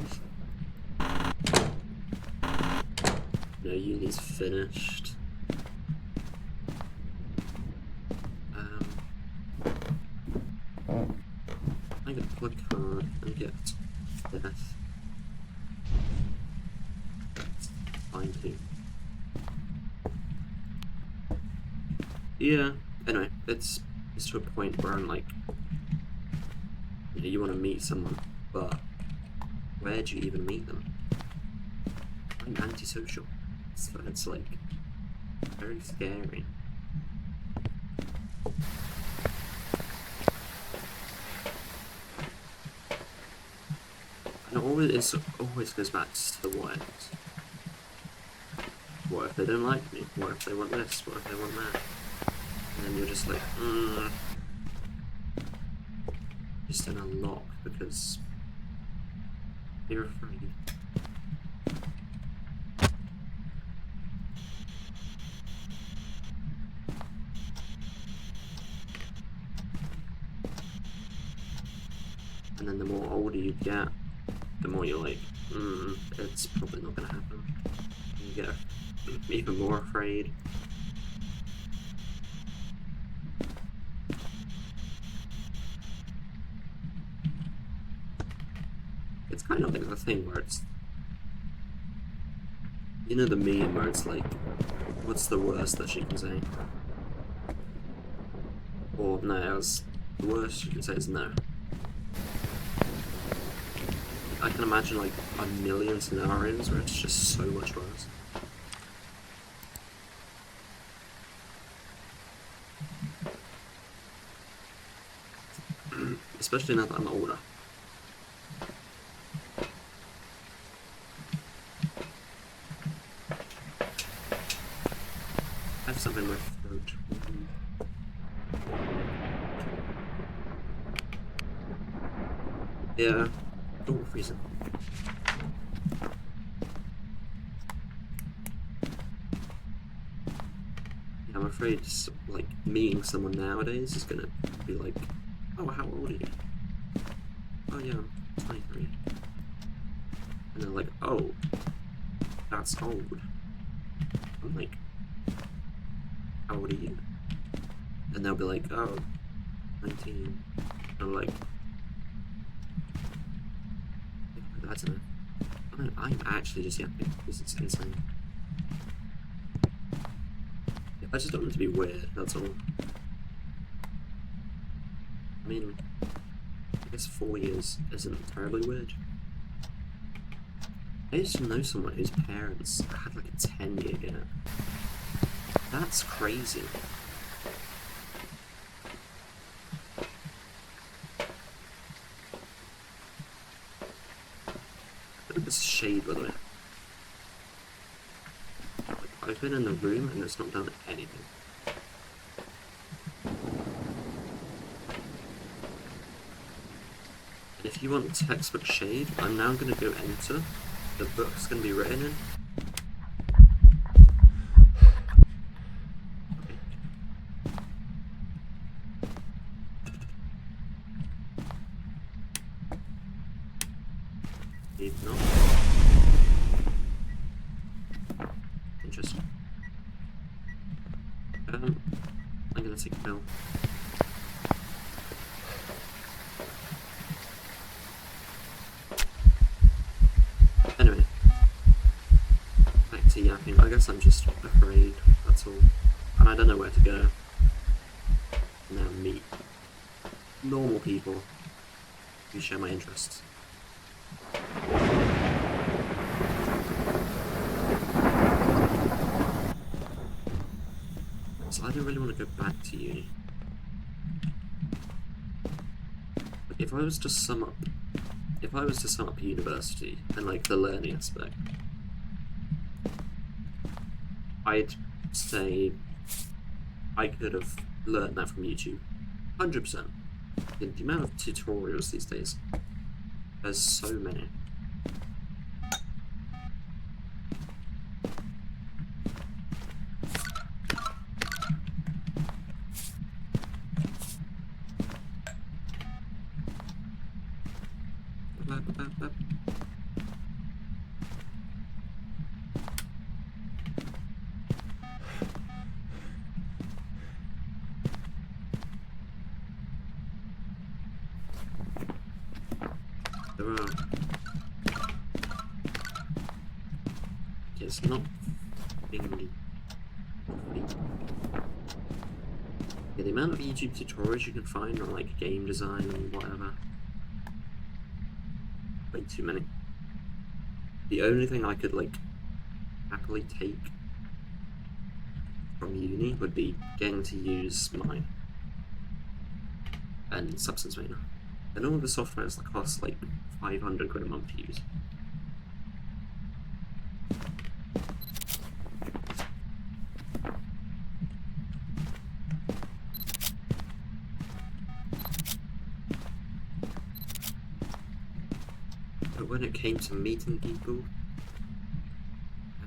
You know, uni's finished. I get a plug card and get death. Fine too. Yeah, anyway, it's to a point where I'm like, you want to meet someone, but where do you even meet them? I'm antisocial, so it's like very scary. And it always goes back to what ends. What if they don't like me? What if they want this? What if they want that? And then you're just like, just in a lock because you're afraid. And then the more older you get, the more you're like, it's probably not gonna happen. And you get even more afraid. It's kind of like the thing where it's, you know, the meme where it's like, what's the worst that she can say? Or no, the worst she can say is no. I can imagine like a million scenarios where it's just so much worse. Especially now that I'm older. I have something in my throat. Yeah. Oh, freezing. Yeah, I'm afraid like meeting someone nowadays is gonna be like, oh, how old are you? Oh yeah, I'm 23. And they're like, oh, that's old. I'm like, how old are you? And they'll be like, oh, 19. And I'm like, I don't know. I'm actually just yapping because it's insane. Yeah, I just don't want it to be weird, that's all. I mean, I guess 4 years isn't terribly weird. I used to know someone whose parents had like a 10-year gap. That's crazy. Look at this shade, by the way. Like, I've been in the room and it's not done anything. And if you want textbook shade, I'm now going to go enter. The book's going to be written in. Maybe not. Interesting. I'm gonna take a pill. Anyway, back to yapping. I guess I'm just afraid, that's all. And I don't know where to go. Now meet normal people who share my interests. So I don't really want to go back to uni. But if I was to sum up university and like the learning aspect, I'd say I could have learned that from YouTube. 100%. The amount of tutorials these days, there's so many. There are. It's not thingy. Yeah, the amount of YouTube tutorials you can find on like game design and whatever, way too many. The only thing I could like happily take from uni would be getting to use mine and substance mania. And all the softwares that cost like 500 quid a month to use. But when it came to meeting people,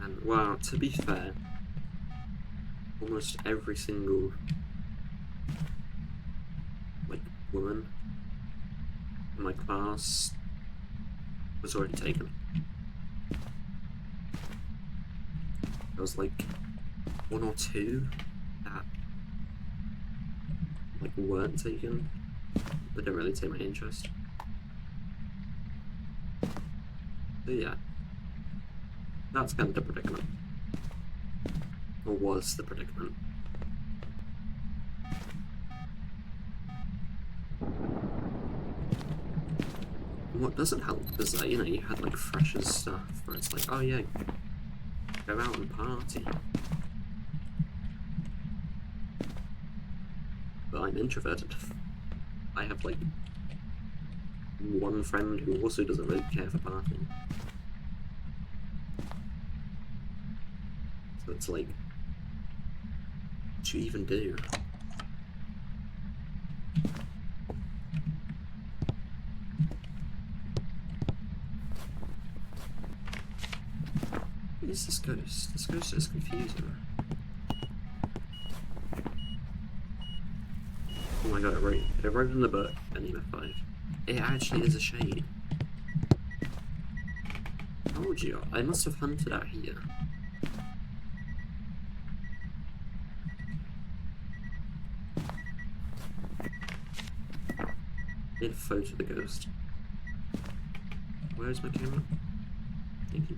and well, to be fair, almost every single like woman in my class was already taken. There was like one or two that like weren't taken, but didn't really take my interest. So yeah, that's kind of the predicament. Or was the predicament. And what doesn't help is that, you know, you had like freshers stuff where it's like, oh yeah, go out and party. But I'm introverted. I have like one friend who also doesn't really care for partying. So it's like, what do you even do? What is this ghost? This ghost is confusing. Oh my god, it wrote in the book, Enigma 5. It actually is a shade. Told you, I must have hunted out here. Need a photo of the ghost. Where's my camera? Thank you.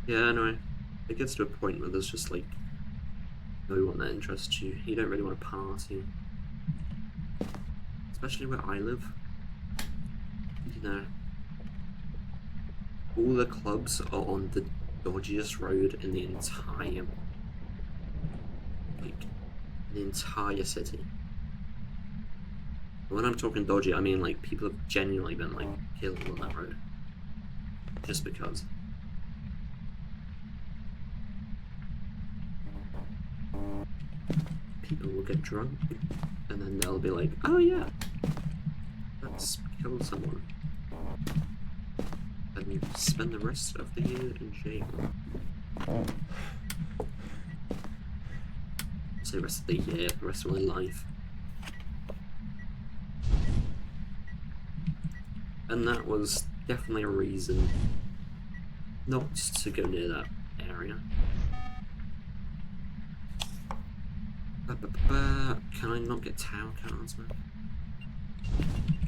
Yeah, anyway, it gets to a point where there's just like no one that interests you. You don't really want to party. Especially where I live. You know, all the clubs are on the dodgiest road in the entire, like, the entire city. When I'm talking dodgy, I mean like people have genuinely been like killed on that road. Just because. People will get drunk, and then they'll be like, oh yeah, let's kill someone. And spend the rest of the year in jail. Say rest of the year, the rest of my life. And that was definitely a reason not to go near that area. Can I not get town cards, man?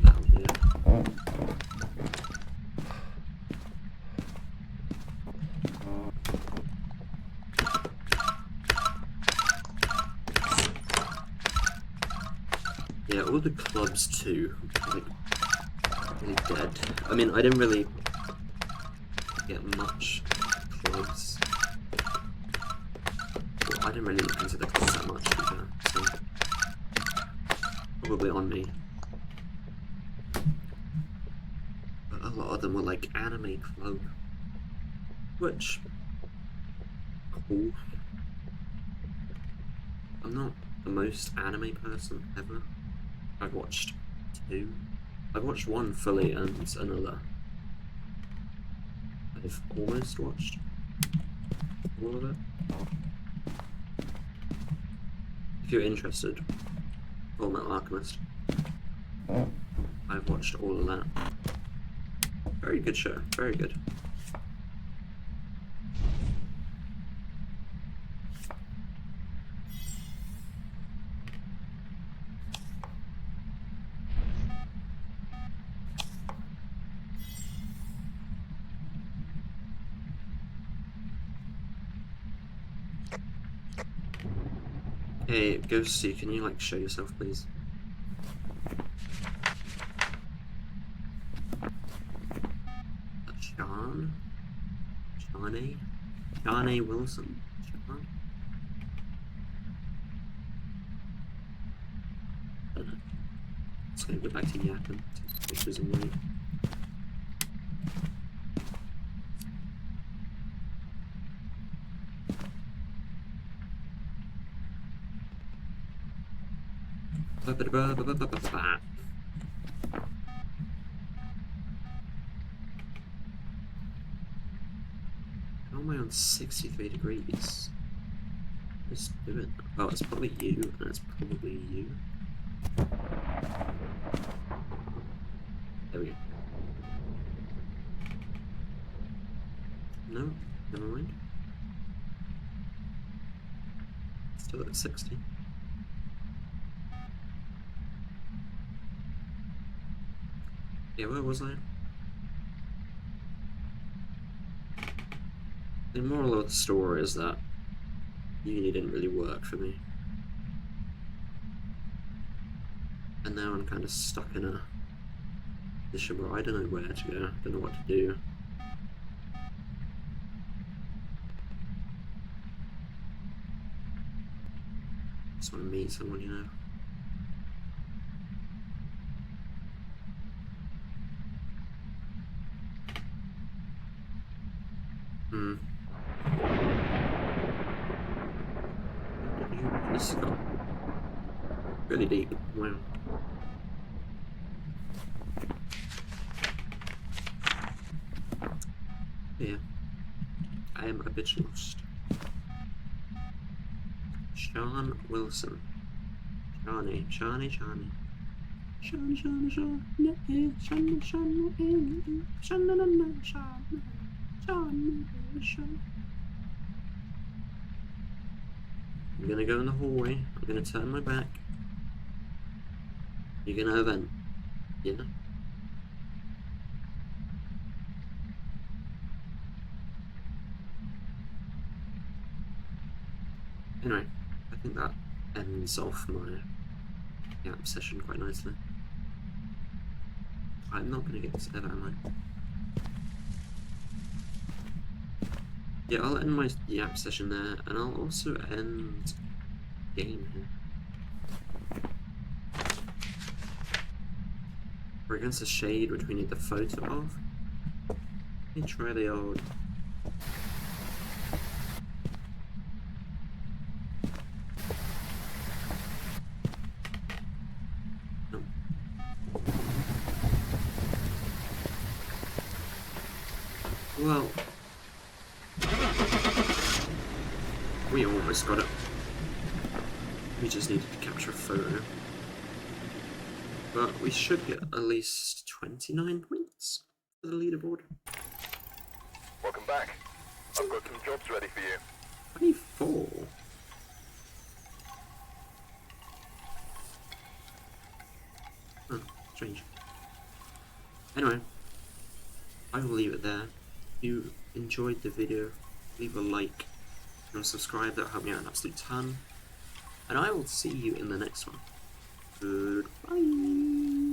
That'll be it. Yeah, all the clubs too, like, really dead. I mean, I didn't really get much clubs. Well, I didn't really look into the clubs that much, so probably on me. But a lot of them were like anime club, which, cool. I'm not the most anime person ever. I've watched 2. I've watched 1 fully and another I've almost watched all of it. If you're interested, Fullmetal Alchemist. I've watched all of that. Very good show, very good. Hey, Ghosty, can you like show yourself, please? Sean? Shawnee Wilson? Sean? I don't know. Just gonna go back to Yapping, take pictures and wait. How am I on 63 degrees? Just do it. Oh, it's probably you, and it's probably you. There we go. No, never mind. Still at 60. Yeah, where was I? The moral of the story is that uni didn't really work for me. And now I'm kind of stuck in a position where I don't know where to go, don't know what to do. Just want to meet someone, you know. This got really deep. Wow. Yeah. I am a bit lost. Sean Wilson. Shawnee. I'm gonna go in the hallway. I'm gonna turn my back. You're gonna event. Yeah? Anyway, I think that ends off my Yap session quite nicely. I'm not gonna get this ever, am I? Yeah, I'll end my Yap session there, and I'll also end game here. We're against a shade which we need the photo of. Let me try the old. No. Well, we almost got it. We just needed to capture a photo. But we should get at least 29 points for the leaderboard. Welcome back. I've got some jobs ready for you. 24? Huh, strange. Anyway, I will leave it there. If you enjoyed the video, leave a like and subscribe, that'll help me out an absolute ton. And I will see you in the next one. Goodbye.